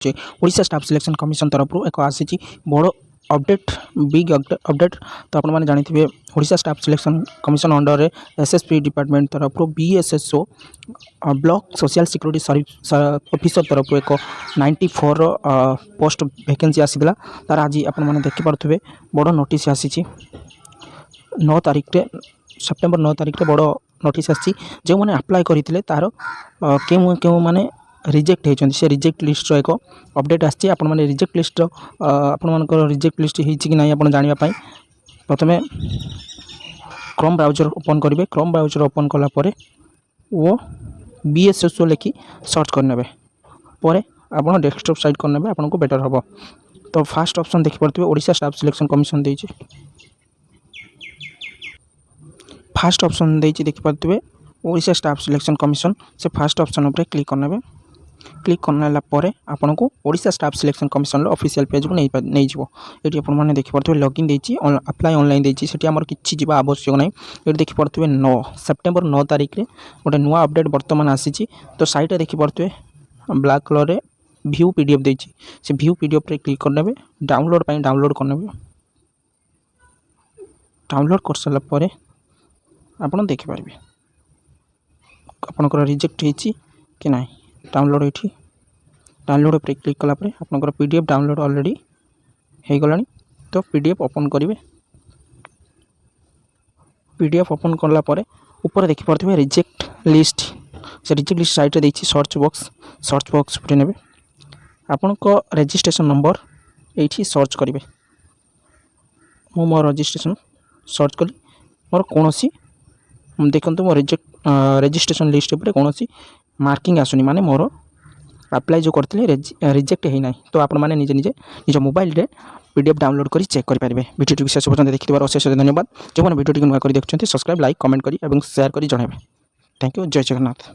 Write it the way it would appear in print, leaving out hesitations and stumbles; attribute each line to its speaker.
Speaker 1: Odisha staff selection commission तरफ एक आसी बड़ अपडेट बिग अपडेट। तो आप जानी Odisha staff selection commission under SSP department तरफ BSSO block social security service officer तरफ एक 94 पोस्ट वैकेंसी आसीला। तार आज आप देखिपे बड़ नोटिस आसी 9 तारिख रे सेप्टेम्बर 9 तारिख रे बड़ नोटिस आसी जो मैंने अप्लाई करते तार क्यों मैंने रिजेक्ट होती से रिजेक्ट लिस्ट एक अपडेट आसी। आपने रिजेक्ट लिस्ट आपर रिजेक्ट लिस्ट होती ना आप जानापी प्रथम क्रोम ब्राउजर ओपन करेंगे। क्रोम ब्राउजर ओपन कलापर वो बीएसएसओ लिखि सर्च करने पर आप डेस्कटॉप साइड करने आपको बेटर हम। तो फास्ट ऑप्शन देखिपे ओडिशा स्टाफ सिलेक्शन कमिशन देछि फास्ट ऑप्शन देछि देखिपे ओडिशा स्टाफ सिलेक्शन कमिशन से फास्ट ऑप्शन उपर क्लिक करने। क्लिक करने पर आपन को Odisha staff selection commission official page को नहीं जीवो। ये आपने देखिपे लॉगिन देछि अप्लाई ऑनलाइन देछि सेठी हमर किछि जीवा आवश्यक नहीं। ये देखिपे 9 सेप्टेम्बर 9 तारिख रे गोटे नुआ अपडेट वर्तमान आसी। तो साइट देखिपे ब्लैक कलर रे व्यू पीडीएफ देछि से व्यू पीडीएफ रे क्लिक करने डाउनलोड पाई डाउनलोड करने। डाउनलोड कर सारा पर आपन देखिपारे आपनकर रिजेक्ट होइछि कि नहीं। डाउनलोड ये डाउनलोड पर क्लिक कलापर आपनकर पीडीएफ डाउनलोड ऑलरेडी हो गलानी। तो पीडीएफ ओपन करेंगे। पीडीएफ ओपन कलापर ऊपर देखिपे रिजेक्ट लिस्ट से रिजेक्ट लिस्ट साइट रे देछि सर्च बॉक्स पर नेबे आपन को रजिस्ट्रेशन नंबर ये सर्च करेंगे। मो मोर रजिस्ट्रेशन सर्च कली मोर कौन देखो मो रजिस्ट्रेशन लिस्ट पर कौन मार्किंग आसुनी माने मोर अप्लाई जो करते रिजेक्ट है ना। तो आप निजे निज मोबाइल रे पीडीएफ डाउनलोड कर चेक करेंगे। वीडियो शेष पर्यटन देखिए अशेष धन्यवाद। जो मैंने वीडियो नुआ कर देखते सब्सक्राइब लाइक कमेंट करी और शेयर कर जणावे। Thank you. जय जगन्नाथ।